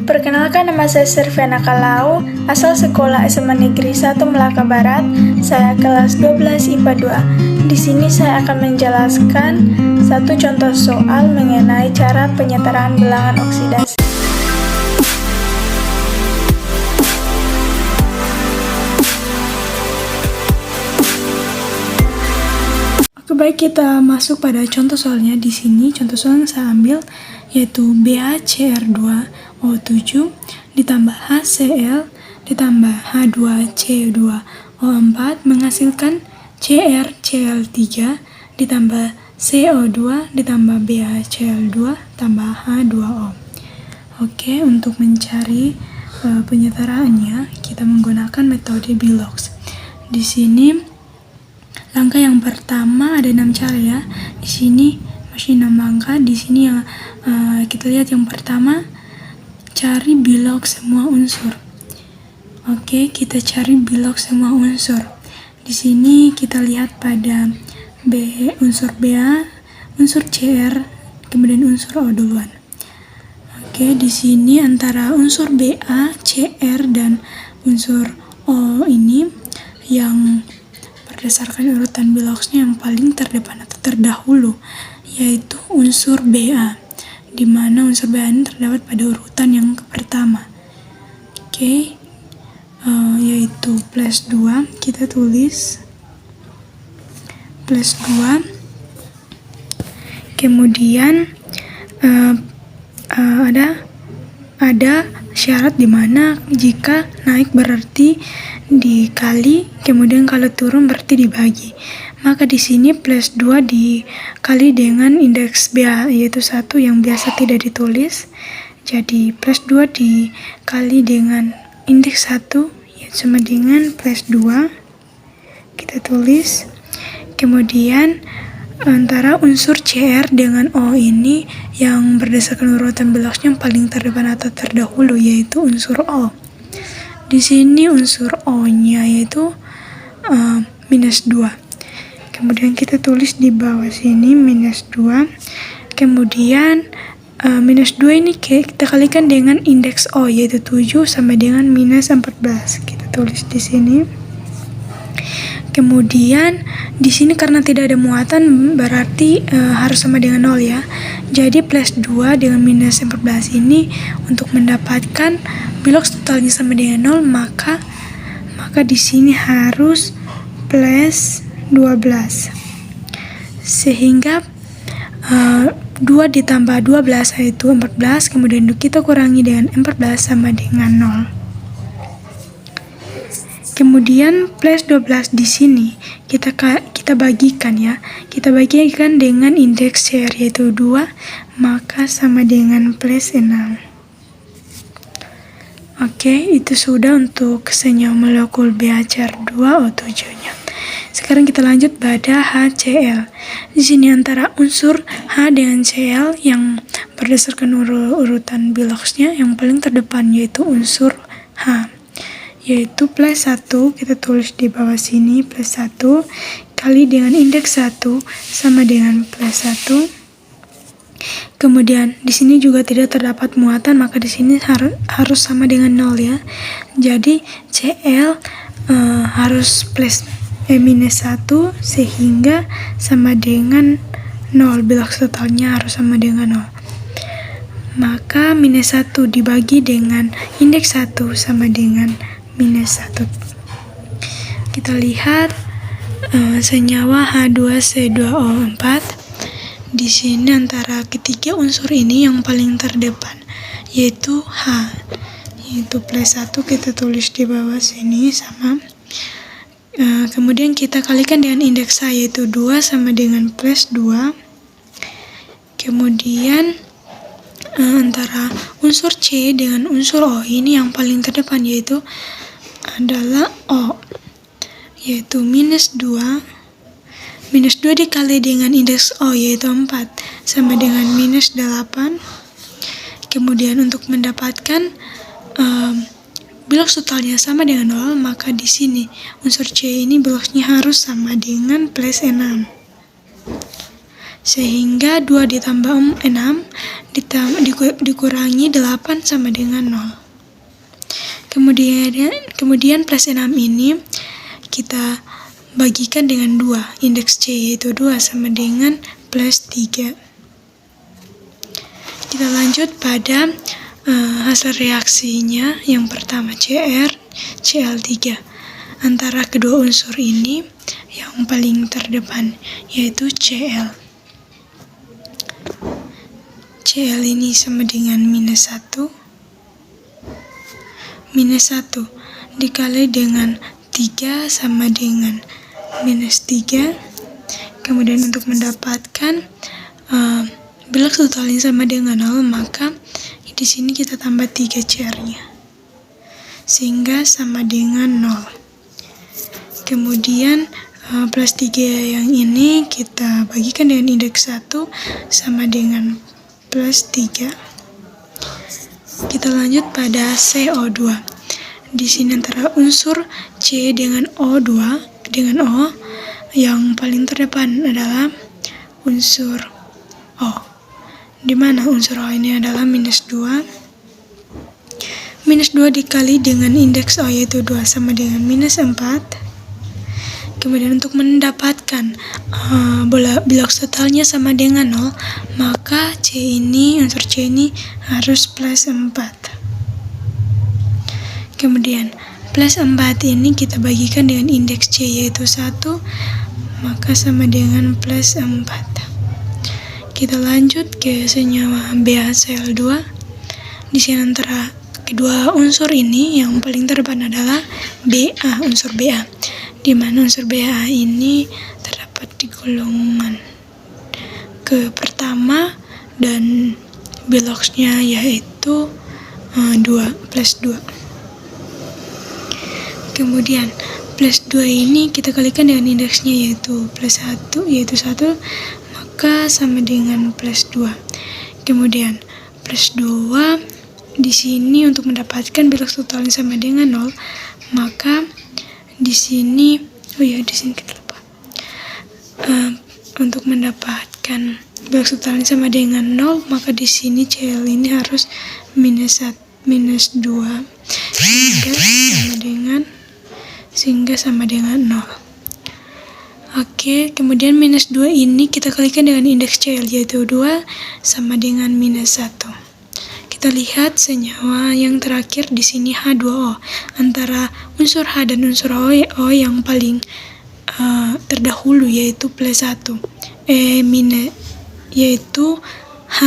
Perkenalkan, nama saya Serviana Kalau, asal sekolah SMA Negeri 1 Melaka Barat. Saya kelas 12 IPA 2. Di sini saya akan menjelaskan satu contoh soal mengenai cara penyetaraan bilangan oksidasi. Oke, baik, kita masuk pada contoh soalnya. Di sini contoh soal yang saya ambil yaitu BaCr2O7 ditambah HCl ditambah H2CO2O4 menghasilkan CrCl3 ditambah CO2 ditambah BaCl2 tambah H2O. Oke, untuk mencari penyetaraannya kita menggunakan metode Bilox. Di sini langkah yang pertama ada 6 cara ya. Di sini masih 6 langkah. Di sini yang kita lihat yang pertama, cari Bilox semua unsur. Oke, kita cari Bilox semua unsur. Di sini kita lihat pada unsur Ba, unsur Cr, kemudian unsur O duluan. Oke, di sini antara unsur Ba, Cr dan unsur O ini yang berdasarkan urutan Biloxnya yang paling terdepan atau terdahulu yaitu unsur Ba, di mana unsur Ba ini terdapat pada urutan yang pertama. Oke, yaitu plus 2, kita tulis plus 2. Kemudian ada syarat di mana jika naik berarti dikali, kemudian kalau turun berarti dibagi. Maka di sini plus 2 dikali dengan indeks Ba yaitu 1 yang biasa tidak ditulis. Jadi plus 2 dikali dengan indeks 1 yaitu sama dengan plus 2. Kita tulis. Kemudian antara unsur Cr dengan O ini yang berdasarkan urutan Biloxnya yang paling terdepan atau terdahulu yaitu unsur O. Di sini unsur O-nya yaitu minus 2. Kemudian kita tulis di bawah sini minus 2. Kemudian minus 2 ini kita kalikan dengan indeks O yaitu 7 sama dengan minus 14. Kita tulis di sini. Kemudian di sini karena tidak ada muatan berarti harus sama dengan 0 ya. Jadi plus 2 dengan minus 14 ini untuk mendapatkan Bilox totalnya sama dengan 0 maka di sini harus plus 12. Sehingga 2 ditambah 12 yaitu 14, kemudian kita kurangi dengan 14 sama dengan 0. Kemudian plus 12 di sini kita bagikan ya. Kita bagikan dengan indeks Cr yaitu 2, maka sama dengan plus 6. Oke, itu sudah untuk senyawa molekul BaCr2O7-nya. Sekarang kita lanjut pada HCl. Di sini antara unsur H dengan Cl yang berdasarkan urutan Biloxnya yang paling terdepan yaitu unsur H, yaitu plus 1. Kita tulis di bawah sini plus 1 kali dengan indeks 1 sama dengan plus 1. Kemudian di sini juga tidak terdapat muatan, maka di sini harus sama dengan 0 ya. Jadi Cl harus minus 1 sehingga sama dengan 0. Bilox totalnya harus sama dengan 0. Maka minus 1 dibagi dengan indeks 1 sama dengan minus 1. Kita lihat senyawa H2C2O4. Di sini antara ketiga unsur ini yang paling terdepan yaitu H, yaitu plus 1. Kita tulis di bawah sini sama. Kemudian kita kalikan dengan indeks H yaitu 2 sama dengan plus 2. Kemudian antara unsur C dengan unsur O ini yang paling terdepan yaitu adalah O, yaitu minus 2. Minus 2 dikali dengan indeks O yaitu 4 sama dengan minus 8. Kemudian untuk mendapatkan Bilox totalnya sama dengan 0, maka di sini unsur C ini Biloxnya harus sama dengan plus 6. Sehingga 2 ditambah 6 dikurangi 8 sama dengan 0. Kemudian plus 6 ini kita bagikan dengan 2. Indeks C yaitu 2 sama dengan plus 3. Kita lanjut pada hasil reaksinya. Yang pertama Cr, Cl3. Antara kedua unsur ini yang paling terdepan yaitu Cl. Cl ini sama dengan minus 1. Minus 1 dikali dengan 3 sama dengan minus 3. Kemudian untuk mendapatkan bilox totalnya sama dengan 0, maka di sini kita tambah 3 Cr-nya sehingga sama dengan 0. Kemudian plus 3 yang ini kita bagikan dengan indeks 1 sama dengan plus 3. Kita lanjut pada CO2. Di sini antara unsur C dengan O2 dengan O, yang paling terdepan adalah unsur O, di mana unsur O ini adalah minus 2. Minus 2 dikali dengan indeks O yaitu 2 sama dengan minus 4. Kemudian untuk mendapatkan bilox totalnya sama dengan 0, maka unsur C ini harus plus 4. Kemudian plus 4 ini kita bagikan dengan indeks C yaitu 1, maka sama dengan plus 4. Kita lanjut ke senyawa BaCl2. Di sini antara kedua unsur ini yang paling terdepan adalah Ba, unsur Ba, di mana unsur Ba ini terdapat di golongan ke pertama dan biloxnya yaitu 2 plus 2. Kemudian plus 2 ini kita kalikan dengan indeksnya yaitu plus 1, maka sama dengan plus 2. Kemudian plus 2 di sini untuk mendapatkan bilox totalnya sama dengan 0, maka di sini kita lupa. Untuk mendapatkan bilox totalnya sama dengan 0, maka di sini Cl ini harus minus 2 sehingga sama dengan 0. Oke, kemudian minus 2 ini kita kalikan dengan indeks Cl yaitu 2 sama dengan minus 1. Kita lihat senyawa yang terakhir di sini H2O. Antara unsur H dan unsur O yang paling terdahulu yaitu plus 1. Yaitu H.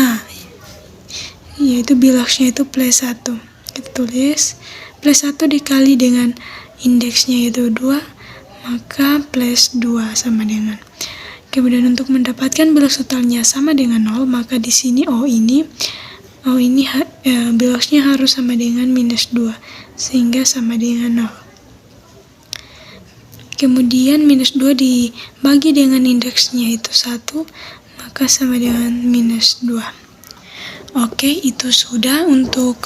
Yaitu biloxnya itu plus 1. Kita tulis plus 1 dikali dengan indeksnya yaitu 2, maka plus 2 sama dengan. Kemudian untuk mendapatkan bilox totalnya sama dengan 0, maka di sini O ini biloxnya harus sama dengan minus 2 sehingga sama dengan 0. Kemudian minus 2 dibagi dengan indeksnya itu 1, maka sama dengan minus 2. Oke, itu sudah untuk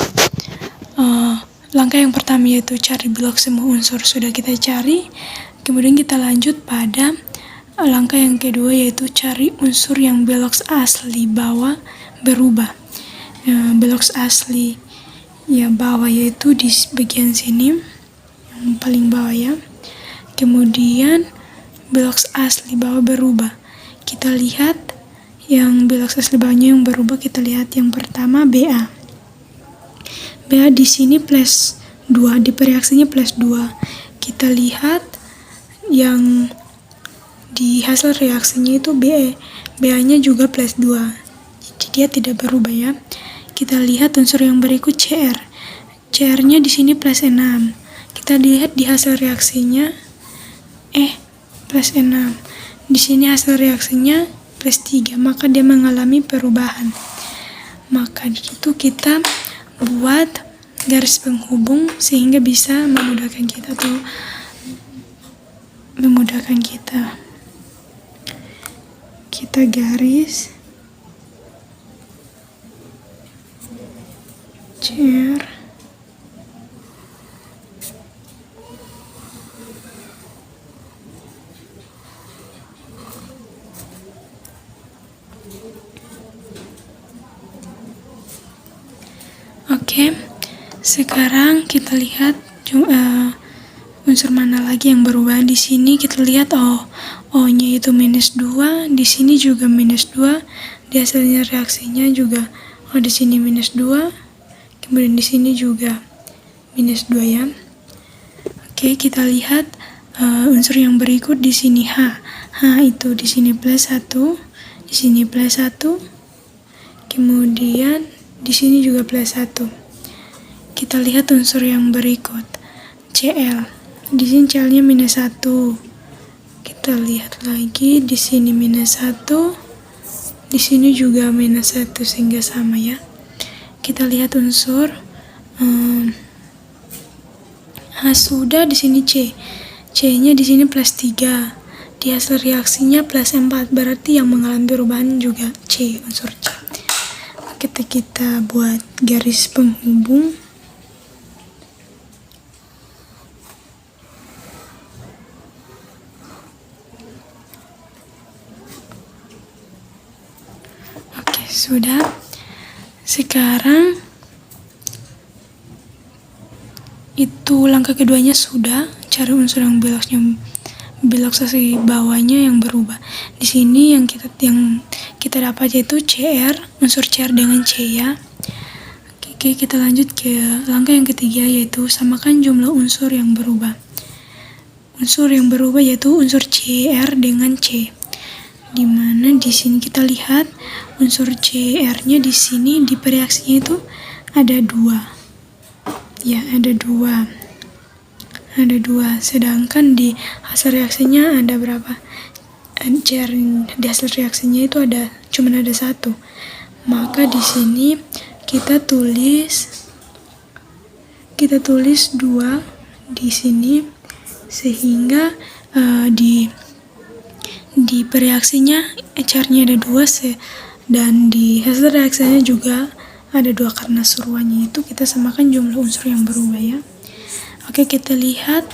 langkah yang pertama yaitu cari bilox semua unsur sudah kita cari. Kemudian kita lanjut pada langkah yang kedua yaitu cari unsur yang bilox asli bawah berubah. Bilox asli bawah yaitu di bagian sini yang paling bawah ya. Kemudian bilox asli bawah berubah. Kita lihat yang bilox asli bawahnya yang berubah, kita lihat yang pertama Ba. Ba di sini plus 2, di reaksinya plus 2. Kita lihat yang di hasil reaksinya itu Ba-nya juga plus 2. Jadi dia tidak berubah ya. Kita lihat unsur yang berikut Cr. Cr-nya di sini plus 6. Kita lihat di hasil reaksinya plus 6. Di sini hasil reaksinya plus 3, maka dia mengalami perubahan. Maka itu kita buat garis penghubung sehingga bisa memudahkan kita. Kita garis Cr Oke, sekarang kita lihat unsur mana lagi yang berubah. Di sini kita lihat O-nya itu -2, di sini juga -2, di hasilnya reaksinya juga di sini -2, kemudian di sini juga -2 ya. Oke, kita lihat unsur yang berikut di sini H. H itu di sini +1, di sini +1, kemudian di sini juga +1. Kita lihat unsur yang berikut, Cl. Di sini Cl-nya -1. Kita lihat lagi di sini -1, di sini juga -1 sehingga sama ya. Kita lihat unsur H sudah, di sini C. C-nya di sini +3. Di hasil reaksinya +4, berarti yang mengalami perubahan juga C, unsur C. Kita buat garis penghubung. Oke, sudah. Sekarang itu langkah keduanya sudah, cari unsur yang biloksasi bawahnya yang berubah. Di sini yang kita dapat yaitu Cr, unsur Cr dengan C ya. Oke, kita lanjut ke langkah yang ketiga, yaitu samakan jumlah unsur yang berubah. Unsur yang berubah yaitu unsur Cr dengan C. Dimana di sini kita lihat unsur Cr-nya di sini di reaksinya itu ada 2. Ya, ada 2. Sedangkan di hasil reaksinya ada berapa? Cr di hasil reaksinya itu cuma ada 1. Maka di sini kita tulis 2 di sini, sehingga di reaksinya Cr-nya ada 2 dan di hasil reaksinya juga ada 2 karena suruhannya itu kita samakan jumlah unsur yang berubah ya. Oke, kita lihat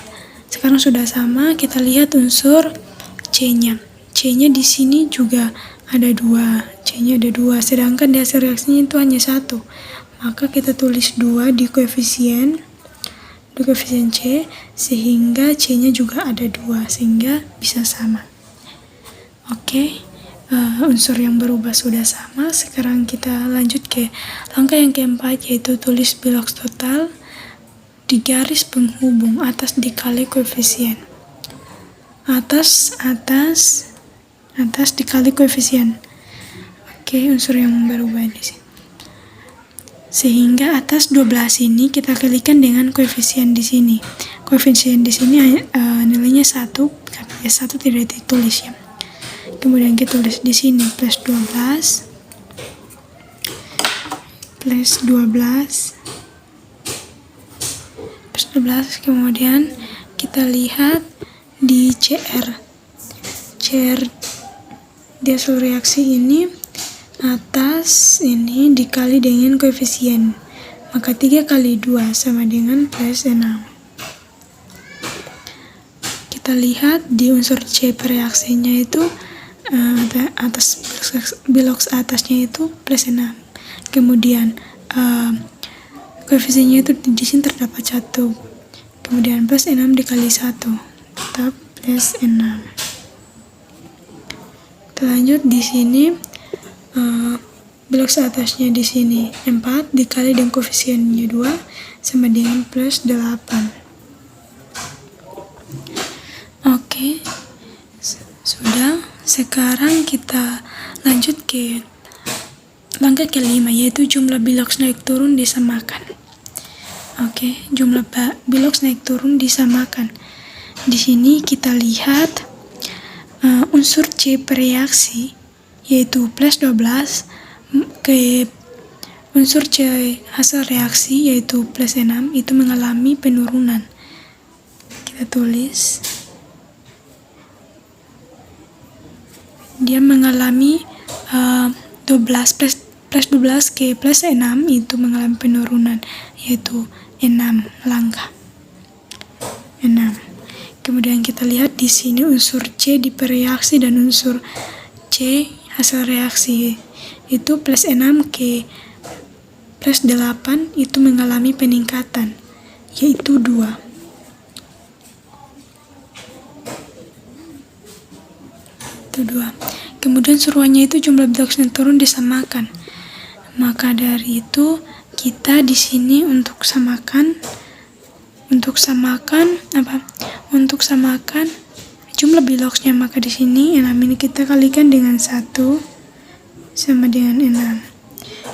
sekarang sudah sama. Kita lihat unsur C-nya. C-nya di sini juga ada 2. C-nya ada 2, sedangkan di hasil reaksinya itu hanya 1. Maka kita tulis 2 di koefisien C, sehingga C-nya juga ada 2, sehingga bisa sama. Oke, unsur yang berubah sudah sama. Sekarang kita lanjut ke langkah yang keempat, yaitu tulis biloks total di garis penghubung atas dikali koefisien. Atas dikali koefisien. Oke, unsur yang berubah di sini. Sehingga atas 12 ini kita kalikan dengan koefisien di sini. Koefisien di sini nilainya 1, karena 1 tidak ditulis ya. Kemudian kita tulis di sini plus 12, kemudian kita lihat di Cr di hasil reaksi ini atas ini dikali dengan koefisien, maka 3 kali 2 sama dengan +6. Kita lihat di unsur C reaksinya itu atas biloks atasnya itu +6, kemudian koefisiennya itu di sini terdapat 1, kemudian +6 dikali 1 tetap +6. Kita lanjut di sini, biloks atasnya di sini 4 dikali dengan koefisiennya 2 sama dengan +8. Oke, sudah. Sekarang kita lanjut ke langkah kelima, yaitu jumlah biloks naik turun disamakan. Oke, jumlah biloks naik turun disamakan. Di sini kita lihat unsur C bereaksi yaitu +12 ke unsur C hasil reaksi yaitu +6 itu mengalami penurunan. Kita tulis dia mengalami 12 ke +6 itu mengalami penurunan yaitu 6 langkah. 6. Kemudian kita lihat di sini unsur C di bereaksi dan unsur C hasil reaksi itu +6 ke plus 8 itu mengalami peningkatan, yaitu 2. Kemudian suruhannya itu jumlah bilox neutron disamakan. Maka dari itu kita di sini untuk samakan jumlah biloxnya, maka di sini 6 ini kita kalikan dengan 1 sama dengan 6.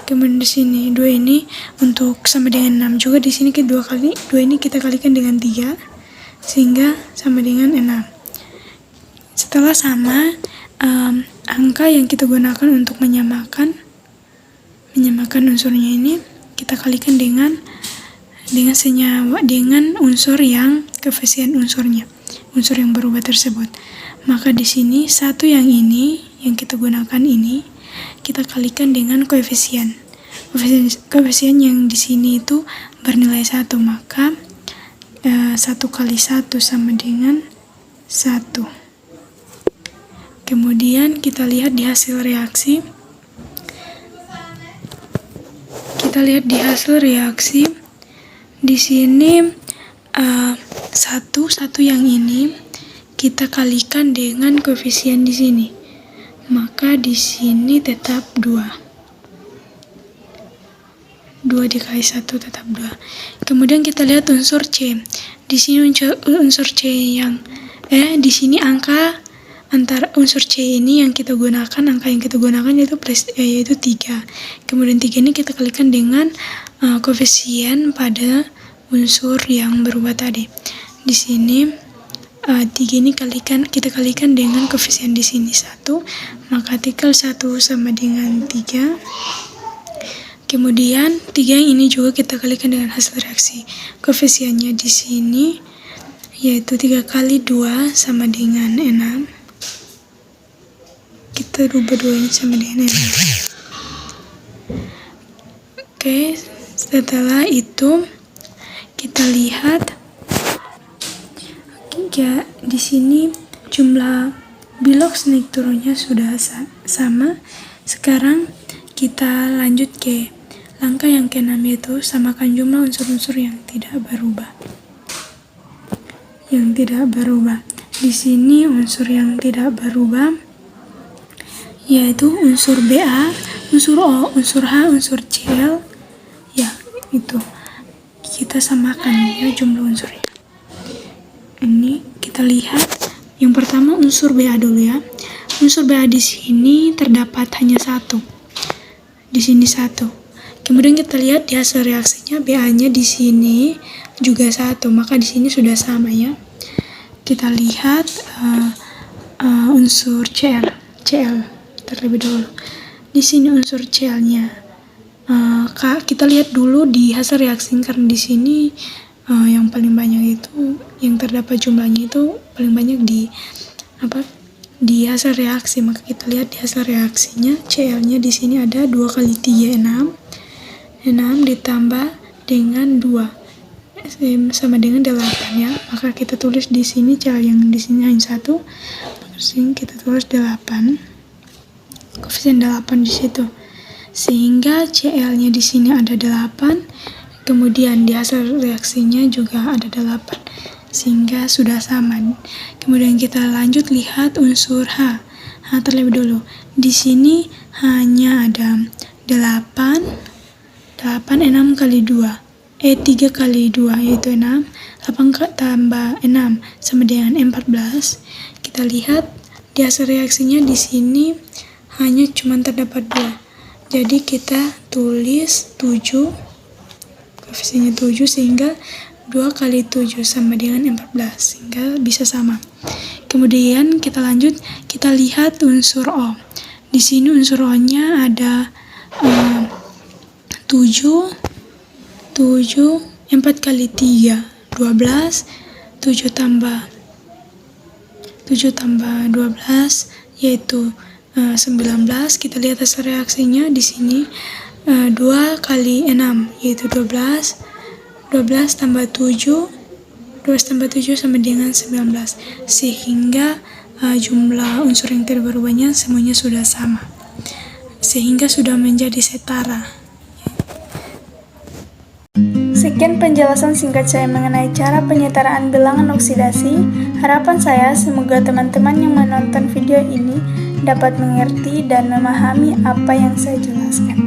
Kemudian di sini 2 ini untuk sama dengan 6 juga, di sini kita 2 ini kita kalikan dengan 3 sehingga sama dengan 6. Setelah sama, angka yang kita gunakan untuk menyamakan unsurnya ini kita kalikan dengan senyawa dengan unsur yang koefisien unsurnya, unsur yang berubah tersebut. Maka di sini 1 yang ini yang kita gunakan ini kita kalikan dengan koefisien yang di sini itu bernilai 1, maka 1 kali 1 sama dengan 1. Kemudian kita lihat di hasil reaksi. Di sini satu yang ini kita kalikan dengan koefisien di sini. Maka di sini tetap 2. 2 dikali 1 tetap 2. Kemudian kita lihat unsur C. Di sini unsur C di sini angka antara unsur C ini yang kita gunakan, angka yang kita gunakan yaitu 3. Kemudian 3 ini kita kalikan dengan koefisien pada unsur yang berubah tadi. Di sini 3 ini kita kalikan dengan koefisien di sini 1, maka artikel 1 sama dengan 3. Kemudian 3 yang ini juga kita kalikan dengan hasil reaksi. Koefisiennya di sini yaitu 3 kali 2 sama dengan 6. Kita rubah 2 ini sama dengan 6. Oke, setelah itu kita lihat ya, di sini jumlah bilox neutronnya sudah sama. Sekarang kita lanjut ke langkah yang ke-6, yaitu samakan jumlah unsur-unsur yang tidak berubah. Di sini unsur yang tidak berubah yaitu unsur Ba, unsur O, unsur H, unsur Cl. Ya, itu kita samakan ya jumlah unsurnya. Ini kita lihat yang pertama unsur Ba dulu ya. Unsur Ba di sini terdapat hanya 1. Di sini 1. Kemudian kita lihat di hasil reaksinya Ba-nya di sini juga 1, maka di sini sudah sama ya. Kita lihat unsur Cl terlebih dahulu. Di sini unsur Cl-nya kita lihat dulu di hasil reaksi, karena di sini yang paling banyak itu yang terdapat jumlahnya itu paling banyak di hasil reaksi. Maka kita lihat di hasil reaksinya Cl-nya di sini ada 2 kali 3 6 ditambah dengan 2 sama dengan 8 ya. Maka kita tulis di sini Cl yang di sini hanya 1, terus kita tulis 8. Koefisien 8 di situ. Sehingga Cl-nya di sini ada 8. Kemudian di hasil reaksinya juga ada 8, sehingga sudah sama. Kemudian kita lanjut lihat unsur H. Terlebih dulu. Di sini hanya ada 8 6 kali 2. 3 kali 2 yaitu 6. 8 tambah 6 sama dengan 14. Kita lihat di hasil reaksinya di sini hanya cuma terdapat 2. Jadi kita tulis 7, koefisiennya 7, sehingga 2 kali 7 sama dengan 14, sehingga bisa sama. Kemudian kita lanjut, kita lihat unsur O. Di sini unsur O-nya ada 7, 4 kali 3, 12, 7 tambah 12 yaitu 19. Kita lihat hasil reaksinya di sini 2 kali 6 yaitu 12 tambah 7 sama dengan 19, sehingga jumlah unsur yang tidak berubahnya semuanya sudah sama, sehingga sudah menjadi setara. Sekian penjelasan singkat saya mengenai cara penyetaraan bilangan oksidasi. Harapan saya semoga teman-teman yang menonton video ini dapat mengerti dan memahami apa yang saya jelaskan.